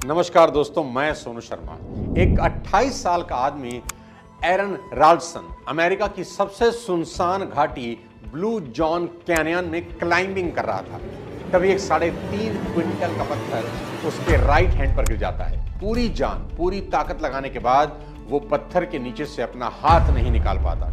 नमस्कार दोस्तों, मैं सोनू शर्मा। एक 28 साल का आदमी एरन राल्सन अमेरिका की सबसे सुनसान घाटी ब्लू जॉन कैनियन में क्लाइंबिंग कर रहा था। तभी एक 3.5 क्विंटल का पत्थर उसके राइट हैंड पर गिर जाता है। पूरी जान, पूरी ताकत लगाने के बाद वो पत्थर के नीचे से अपना हाथ नहीं निकाल पाता।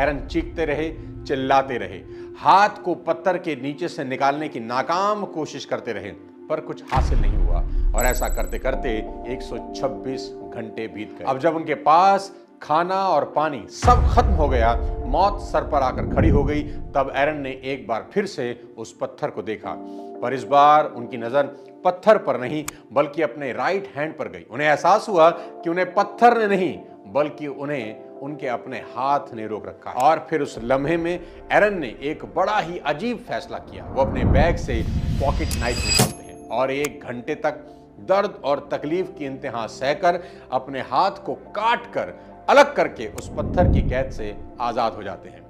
एरन चीखते रहे, चिल्लाते रहे, हाथ को पत्थर के नीचे से निकालने की नाकाम कोशिश करते रहे, पर कुछ हासिल नहीं हुआ और ऐसा करते करते 126 घंटे बीत गए। अब जब उनके पास खाना और पानी सब खत्म हो गया, मौत सर पर आकर खड़ी हो गई, तब एरन ने एक बार फिर से उस पत्थर को देखा, पर इस बार उनकी नजर पत्थर पर नहीं बल्कि अपने राइट हैंड पर गई। उन्हें एहसास हुआ कि उन्हें पत्थर ने नहीं बल्कि उन्हें उनके अपने हाथ ने रोक रखा। और फिर उस लम्हे में एरन ने एक बड़ा ही अजीब फैसला किया। वो अपने बैग से पॉकेट नाइफ निकालते हैं और 1 घंटे तक दर्द और तकलीफ की इंतहा सहकर अपने हाथ को काट कर अलग करके उस पत्थर की कैद से आजाद हो जाते हैं।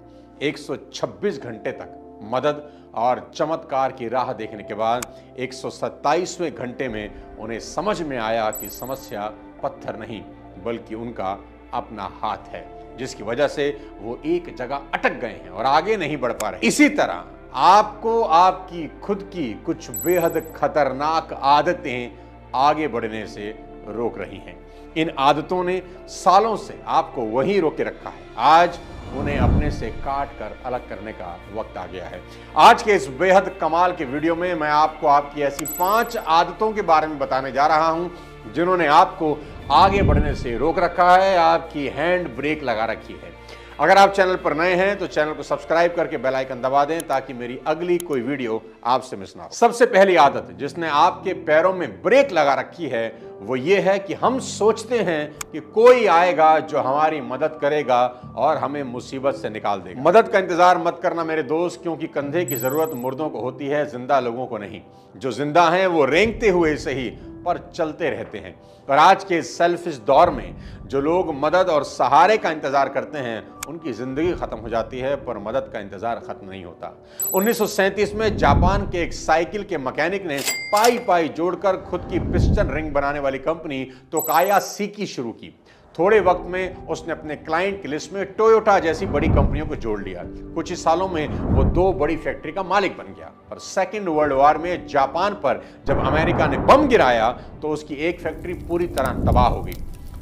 126 घंटे तक मदद और चमत्कार की राह देखने के बाद 127वें घंटे में उन्हें समझ में आया कि समस्या पत्थर नहीं बल्कि उनका अपना हाथ है, जिसकी वजह से वो एक जगह अटक गए हैं और आगे नहीं बढ़ पा रहे। इसी तरह आपको आपकी खुद की कुछ बेहद खतरनाक आदतें आगे बढ़ने से रोक रही हैं। इन आदतों ने सालों से आपको वहीं रोके रखा है। आज उन्हें अपने से काट कर अलग करने का वक्त आ गया है। आज के इस बेहद कमाल के वीडियो में मैं आपको आपकी ऐसी 5 आदतों के बारे में बताने जा रहा हूं जिन्होंने आपको आगे बढ़ने से रोक रखा है, आपकी हैंड ब्रेक लगा रखी है। अगर आप चैनल पर नए हैं तो चैनल को सब्सक्राइब करके बेल आइकन दबा दें ताकि मेरी अगली कोई वीडियो आपसे मिस ना हो। सबसे पहली आदत जिसने आपके पैरों में ब्रेक लगा रखी है वो ये है कि हम सोचते हैं कि कोई आएगा जो हमारी मदद करेगा और हमें मुसीबत से निकाल देगा। मदद का इंतजार मत करना मेरे दोस्त, क्योंकि कंधे की जरूरत मुर्दों को होती है, जिंदा लोगों को नहीं। जो जिंदा हैं वो रेंगते हुए सही पर चलते रहते हैं। पर आज के सेल्फिश दौर में जो लोग मदद और सहारे का इंतजार करते हैं उनकी जिंदगी खत्म हो जाती है, पर मदद का इंतजार खत्म नहीं होता। 1937 में जापान के एक साइकिल के मैकेनिक ने पाई पाई जोड़कर खुद की पिस्टन रिंग बनाने वाली कंपनी तोकाया सीकी शुरू की। थोड़े वक्त में उसने अपने क्लाइंट की लिस्ट में टोयोटा जैसी बड़ी कंपनियों को जोड़ लिया। कुछ ही सालों में वो 2 बड़ी फैक्ट्री का मालिक बन गया। पर सेकेंड वर्ल्ड वॉर में जापान पर जब अमेरिका ने बम गिराया तो उसकी एक फैक्ट्री पूरी तरह तबाह हो गई।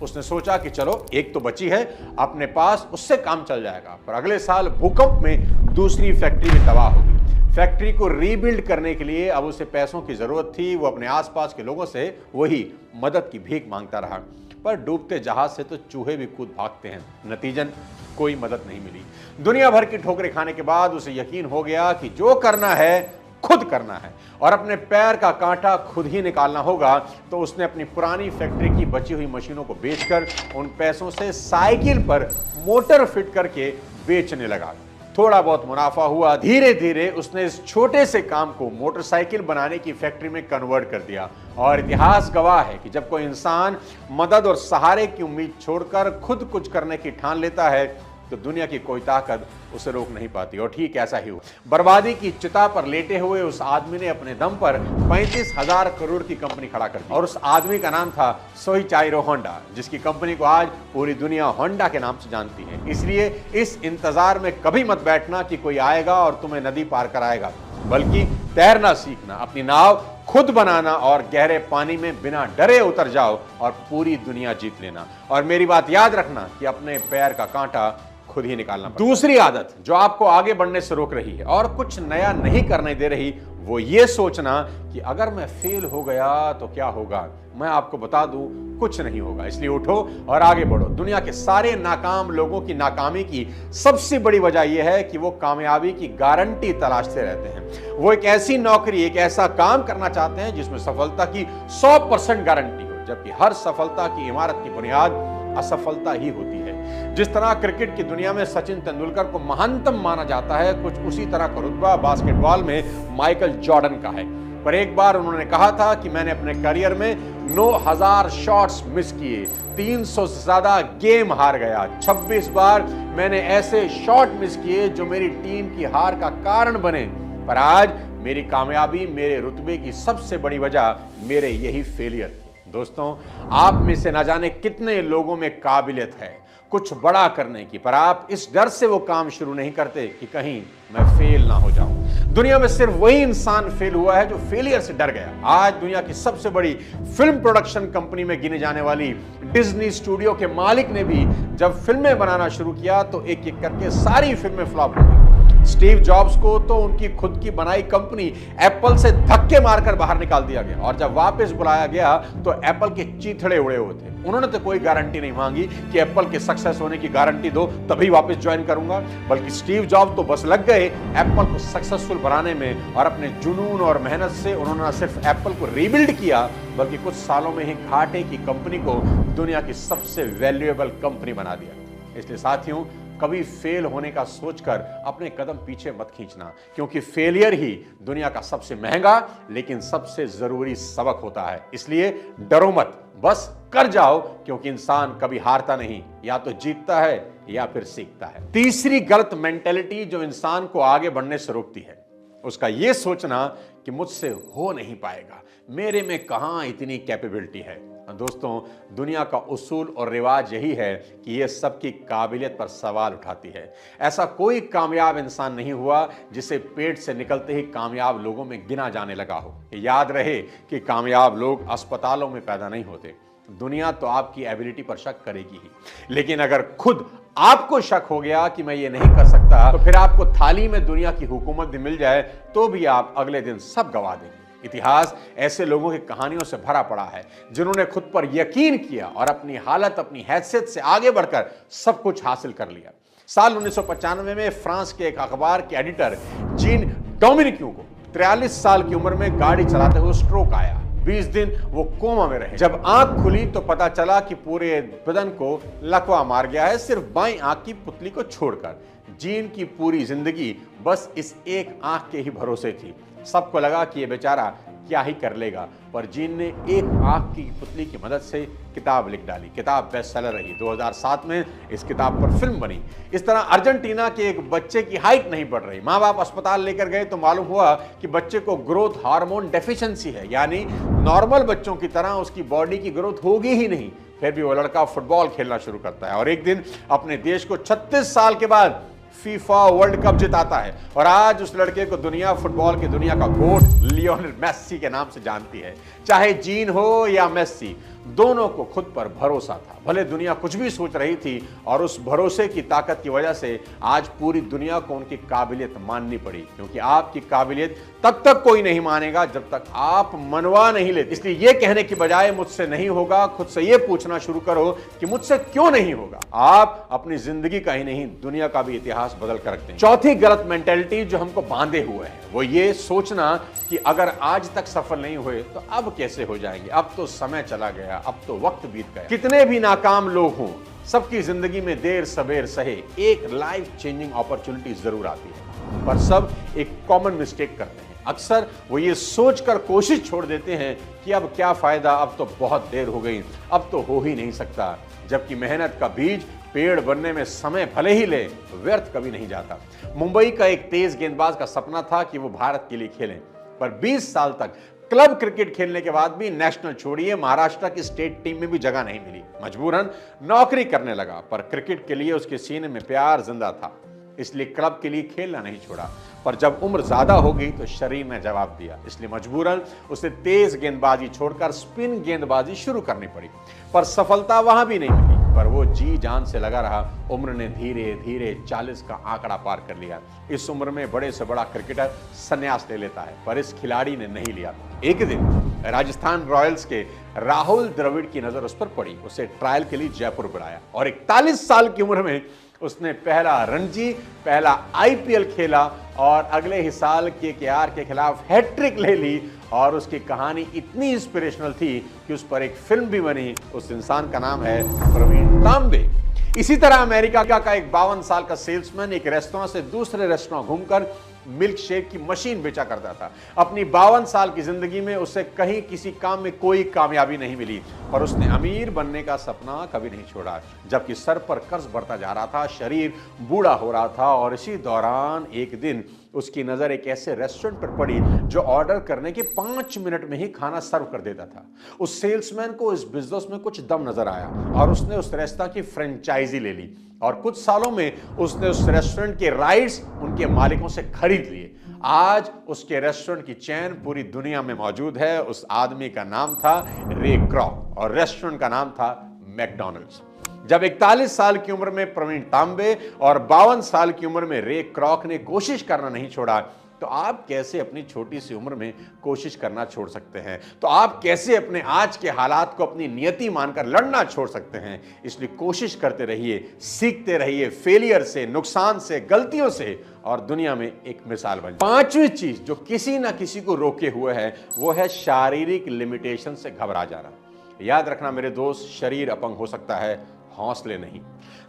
उसने सोचा कि चलो एक तो बची है अपने पास, उससे काम चल जाएगा। पर अगले साल भूकंप में दूसरी फैक्ट्री भी तबाह हो गई। फैक्ट्री को रीबिल्ड करने के लिए अब उसे पैसों की जरूरत थी। वो अपने आसपास के लोगों से वही मदद की भीख मांगता रहा, पर डूबते जहाज से तो चूहे भी कूद भागते हैं। नतीजन कोई मदद नहीं मिली। दुनिया भर की ठोकरें खाने के बाद उसे यकीन हो गया कि जो करना है खुद करना है और अपने पैर का कांटा खुद ही निकालना होगा। तो उसने अपनी पुरानी फैक्ट्री की बची हुई मशीनों को बेचकर उन पैसों से साइकिल पर मोटर फिट करके बेचने लगा। थोड़ा बहुत मुनाफा हुआ। धीरे धीरे उसने इस छोटे से काम को मोटरसाइकिल बनाने की फैक्ट्री में कन्वर्ट कर दिया। और इतिहास गवाह है कि जब कोई इंसान मदद और सहारे की उम्मीद छोड़कर खुद कुछ करने की ठान लेता है तो दुनिया की कोई ताकत उसे रोक नहीं पाती। और ठीक ऐसा ही हुआ। बर्बादी की चिता पर लेटे हुए उस आदमी ने अपने दम पर 35,000 करोड़ की कंपनी खड़ा कर दी। और उस आदमी का नाम था सोइचाइरो होंडा, जिसकी कंपनी को आज पूरी दुनिया होंडा के नाम से जानती है। इसलिए इस इंतजार में कभी मत बैठना कि कोई आएगा और तुम्हें नदी पार कराएगा, बल्कि तैरना सीखना, अपनी नाव खुद बनाना और गहरे पानी में बिना डरे उतर जाओ और पूरी दुनिया जीत लेना। और मेरी बात याद रखना कि अपने पैर का कांटा खुद ही निकालना पड़ता है। दूसरी आदत जो आपको आगे बढ़ने से रोक रही है और कुछ नया नहीं करने दे रही, वो ये सोचना कि अगर मैं फेल हो गया तो क्या होगा। मैं आपको बता दूं, कुछ नहीं होगा। इसलिए उठो और आगे बढ़ो। दुनिया के सारे नाकाम लोगों की नाकामी की सबसे बड़ी वजह यह है कि वो कामयाबी की गारंटी तलाशते रहते हैं। वो एक ऐसी नौकरी, एक ऐसा काम करना चाहते हैं जिसमें सफलता की 100% गारंटी हो, जबकि हर सफलता की इमारत की बुनियाद असफलता ही होती है। जिस तरह क्रिकेट की दुनिया में सचिन तेंदुलकर को महानतम माना जाता है, कुछ उसी तरह का रुतबा बास्केटबॉल में माइकल जॉर्डन का है। पर एक बार उन्होंने कहा था कि मैंने अपने करियर में 9000 शॉट्स मिस किए, 300 से ज्यादा गेम हार गया, 26 बार मैंने ऐसे शॉट मिस किए जो मेरी टीम की हार का कारण बने। पर आज मेरी कामयाबी, मेरे रुतबे की सबसे बड़ी वजह मेरे यही फेलियर। दोस्तों, आप में से ना जाने कितने लोगों में काबिलियत है कुछ बड़ा करने की, पर आप इस डर से वो काम शुरू नहीं करते कि कहीं मैं फेल ना हो जाऊं। दुनिया में सिर्फ वही इंसान फेल हुआ है जो फेलियर से डर गया। आज दुनिया की सबसे बड़ी फिल्म प्रोडक्शन कंपनी में गिने जाने वाली डिज्नी स्टूडियो के मालिक ने भी जब फिल्में बनाना शुरू किया तो एक एक करके सारी फिल्में फ्लॉप हो गई। स्टीव जॉब्स को तो उनकी खुद की बनाई कंपनी एप्पल से धक्के मारकर बाहर निकाल दिया गया और जब वापस बुलाया गया तो एप्पल के चीथड़े उड़े हुए थे। उन्होंने तो कोई गारंटी नहीं मांगी कि एप्पल के सक्सेस होने की गारंटी दो तभी वापस ज्वाइन करूंगा, बल्कि स्टीव जॉब्स तो बस लग गए एप्पल को सक्सेसफुल बनाने में और अपने जुनून और मेहनत से उन्होंने न सिर्फ एप्पल को रीबिल्ड किया बल्कि कुछ सालों में ही घाटे की कंपनी को दुनिया की सबसे वैल्यूएबल कंपनी बना दिया। इसलिए साथियों, कभी फेल होने का सोचकर अपने कदम पीछे मत खींचना, क्योंकि फेलियर ही दुनिया का सबसे महंगा लेकिन सबसे जरूरी सबक होता है। इसलिए डरो मत, बस कर जाओ, क्योंकि इंसान कभी हारता नहीं, या तो जीतता है या फिर सीखता है। तीसरी गलत मेंटेलिटी जो इंसान को आगे बढ़ने से रोकती है, उसका यह सोचना कि मुझसे हो नहीं पाएगा, मेरे में कहां इतनी कैपेबिलिटी है। दोस्तों, दुनिया का उसूल और रिवाज यही है कि यह सबकी काबिलियत पर सवाल उठाती है। ऐसा कोई कामयाब इंसान नहीं हुआ जिसे पेट से निकलते ही कामयाब लोगों में गिना जाने लगा हो। याद रहे कि कामयाब लोग अस्पतालों में पैदा नहीं होते। दुनिया तो आपकी एबिलिटी पर शक करेगी ही, लेकिन अगर खुद आपको शक हो गया कि मैं ये नहीं कर सकता, तो फिर आपको थाली में दुनिया की हुकूमत भी मिल जाए तो भी आप अगले दिन सब गवा देंगे। इतिहास ऐसे लोगों की कहानियों से भरा पड़ा है जिन्होंने खुद पर यकीन किया और अपनी हालत, अपनी हैसियत से आगे बढ़कर सब कुछ हासिल कर लिया। साल 1995 में फ्रांस के एक अखबार के एडिटर जीन डोमिनिक्यू को 43 साल की उम्र में गाड़ी चलाते हुए स्ट्रोक आया। 20 दिन वो कोमा में रहे। जब आंख खुली तो पता चला कि पूरे बदन को लकवा मार गया है, सिर्फ बाईं आंख की पुतली को छोड़कर। जीन की पूरी जिंदगी बस इस एक आंख के ही भरोसे थी। सबको लगा कि ये बेचारा क्या ही कर लेगा, पर जीन ने एक आंख की पुतली की मदद से किताब लिख डाली। किताब बेस्ट सेलर रही। 2007 में इस किताब पर फिल्म बनी। इस तरह अर्जेंटीना के एक बच्चे की हाइट नहीं बढ़ रही। माँ बाप अस्पताल लेकर गए तो मालूम हुआ कि बच्चे को ग्रोथ हार्मोन डेफिशिएंसी है, यानी नॉर्मल बच्चों की तरह उसकी बॉडी की ग्रोथ होगी ही नहीं। फिर भी वो लड़का फुटबॉल खेलना शुरू करता है और एक दिन अपने देश को 36 साल के बाद फीफा वर्ल्ड कप जिताता है और आज उस लड़के को दुनिया फुटबॉल की दुनिया का गोट लियोनेल मेस्सी के नाम से जानती है। चाहे जीन हो या मेस्सी, दोनों को खुद पर भरोसा था। भले दुनिया कुछ भी सोच रही थी और उस भरोसे की ताकत की वजह से आज पूरी दुनिया को उनकी काबिलियत माननी पड़ी, क्योंकि आपकी काबिलियत तब तक कोई नहीं मानेगा जब तक आप मनवा नहीं लेते। इसलिए यह कहने की बजाय मुझसे नहीं होगा, खुद से यह पूछना शुरू करो कि मुझसे क्यों नहीं होगा। आप अपनी जिंदगी का ही नहीं दुनिया का भी इतिहास बदल कर रखते हैं। चौथी गलत मेंटेलिटी जो हमको बांधे हुए है वो ये सोचना कि अगर आज तक सफल नहीं हुए तो अब कैसे हो जाएंगे, अब तो समय चला गया, अब तो वक्त बीत गया। कितने भी नाकाम लोग हों, सबकी जिंदगी में देर सवेर सहे एक लाइफ चेंजिंग अपॉर्चुनिटी जरूर आती है, पर सब एक कॉमन मिस्टेक करते हैं। अक्सर वो ये सोचकर कोशिश छोड़ देते हैं कि अब क्या फायदा, अब तो बहुत देर हो गई, अब तो हो ही नहीं सकता। जबकि मेहनत का बीज पेड़ बनने में समय भले ही ले, व्यर्थ कभी नहीं जाता। मुंबई का एक तेज गेंदबाज का सपना था कि वो भारत के लिए खेलें, पर 20 साल तक क्लब क्रिकेट खेलने के बाद भी नेशनल छोड़िए महाराष्ट्र की स्टेट टीम में भी जगह नहीं मिली। मजबूरन नौकरी करने लगा, पर क्रिकेट के लिए उसके सीने में प्यार जिंदा था, इसलिए क्लब के लिए खेलना नहीं छोड़ा। पर जब उम्र ज्यादा हो गई तो शरीर ने जवाब दिया, इसलिए मजबूरन उसे तेज गेंदबाजी छोड़कर स्पिन गेंदबाजी शुरू करनी पड़ी। पर सफलता वहां भी नहीं मिली, पर वो जी जान से लगा रहा। उम्र ने धीरे धीरे 40 का आंकड़ा पार कर लिया। इस उम्र में बड़े से बड़ा क्रिकेटर संन्यास ले लेता है, पर इस खिलाड़ी ने नहीं लिया। एक दिन राजस्थान रॉयल्स के राहुल द्रविड़ की नजर उस पर पड़ी। उसे ट्रायल के लिए जयपुर बुलाया और 41 साल की उम्र में उसने पहला रणजी, पहला आईपीएल खेला और अगले ही साल केकेआर के खिलाफ हैट्रिक ले ली। और उसकी कहानी इतनी इंस्पिरेशनल थी कि उस पर एक फिल्म भी बनी। उस इंसान का नाम है प्रवीण तांबे। इसी तरह अमेरिका का एक 52 साल का सेल्समैन एक रेस्टोरेंट से दूसरे रेस्टोरेंट घूमकर मिल्क शेक की मशीन बेचा करता था। अपनी 52 साल की जिंदगी में उसे कहीं किसी काम में कोई कामयाबी नहीं मिली। पर उसने अमीर बनने का सपना कभी नहीं छोड़ा। जबकि सर पर कर्ज बढ़ता जा रहा था, शरीर बूढ़ा हो रहा था, और इसी दौरान एक दिन उसकी नज़र एक ऐसे रेस्टोरेंट पर पड़ी जो ऑर्डर करने के 5 मिनट में ही खाना सर्व कर देता था। उस सेल्समैन को इस बिजनेस में कुछ दम नजर आया और उसने उस रेस्तरां की फ्रेंचाइजी ले ली और कुछ सालों में उसने उस रेस्टोरेंट के राइट्स उनके मालिकों से खरीद लिए। आज उसके रेस्टोरेंट की चेन पूरी दुनिया में मौजूद है। उस आदमी का नाम था रे क्रॉक और रेस्टोरेंट का नाम था मैकडॉनल्ड्स। जब 41 साल की उम्र में प्रवीण तांबे और 52 साल की उम्र में रे क्रॉक ने कोशिश करना नहीं छोड़ा, तो आप कैसे अपनी छोटी सी उम्र में कोशिश करना छोड़ सकते हैं? तो आप कैसे अपने आज के हालात को अपनी नियति मानकर लड़ना छोड़ सकते हैं? इसलिए कोशिश करते रहिए, सीखते रहिए, फेलियर से, नुकसान से, गलतियों से, और दुनिया में एक मिसाल बन जाए। पांचवी चीज जो किसी ना किसी को रोके हुए है वो है शारीरिक लिमिटेशन से घबरा जाना। याद रखना मेरे दोस्त, शरीर अपंग हो सकता है, हौसले नहीं।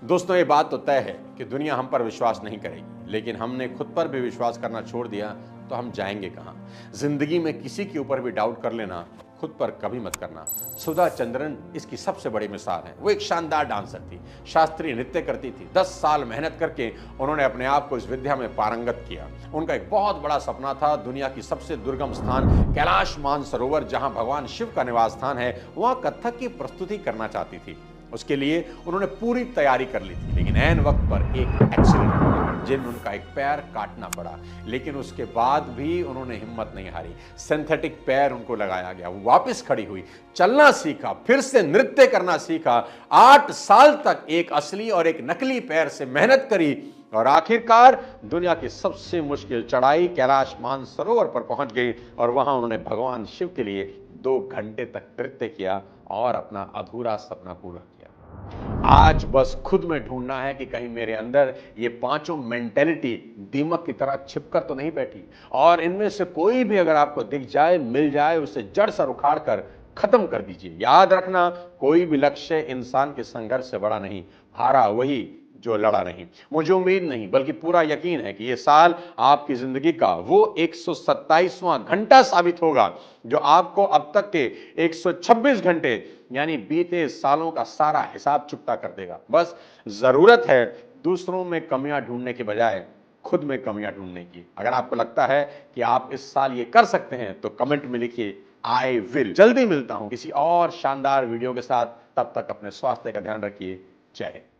दोस्तों, ये बात तो तय है कि दुनिया हम पर विश्वास नहीं करेगी, लेकिन हमने खुद पर भी विश्वास करना छोड़ दिया तो हम जाएंगे कहां? जिंदगी में किसी के ऊपर भी डाउट कर लेना, खुद पर कभी मत करना। सुधा चंद्रन इसकी सबसे बड़ी मिसाल है। वो एक शानदार डांसर थी, शास्त्रीय नृत्य करती थी। 10 साल मेहनत करके उन्होंने अपने आप को इस विद्या में पारंगत किया। उनका एक बहुत बड़ा सपना था, दुनिया की सबसे दुर्गम स्थान कैलाश मानसरोवर, जहां भगवान शिव का निवास स्थान है, वहां कथक की प्रस्तुति करना चाहती थी। उसके लिए उन्होंने पूरी तैयारी कर ली थी, लेकिन ऐन वक्त पर एक एक्सीडेंट हुआ जिनमें उनका एक पैर काटना पड़ा। लेकिन उसके बाद भी उन्होंने हिम्मत नहीं हारी। सिंथेटिक पैर उनको लगाया गया, वो वापस खड़ी हुई, चलना सीखा, फिर से नृत्य करना सीखा। 8 साल तक एक असली और एक नकली पैर से मेहनत करी और आखिरकार दुनिया की सबसे मुश्किल चढ़ाई कैलाश मानसरोवर पर पहुंच गई और वहां उन्होंने भगवान शिव के लिए 2 घंटे तक नृत्य किया और अपना अधूरा सपना पूरा किया। आज बस खुद में ढूंढना है कि कहीं मेरे अंदर ये पांचों मेंटेलिटी दीमक की तरह छिपकर तो नहीं बैठी, और इनमें से कोई भी अगर आपको दिख जाए, मिल जाए, उसे जड़ से उखाड़ कर खत्म कर दीजिए। याद रखना, कोई भी लक्ष्य इंसान के संघर्ष से बड़ा नहीं, हारा वही जो लड़ा नहीं। मुझे उम्मीद नहीं बल्कि पूरा यकीन है कि ये साल आपकी जिंदगी का वो 127वां घंटा साबित होगा जो आपको अब तक के 126 घंटे यानी बीते सालों का सारा हिसाब चुकता कर देगा। बस जरूरत है दूसरों में कमियां ढूंढने के बजाय खुद में कमियां ढूंढने की। अगर आपको लगता है कि आप इस साल ये कर सकते हैं तो कमेंट में लिखिए आई विल। जल्दी मिलता हूं किसी और शानदार वीडियो के साथ, तब तक अपने स्वास्थ्य का ध्यान रखिए। जय हिंद।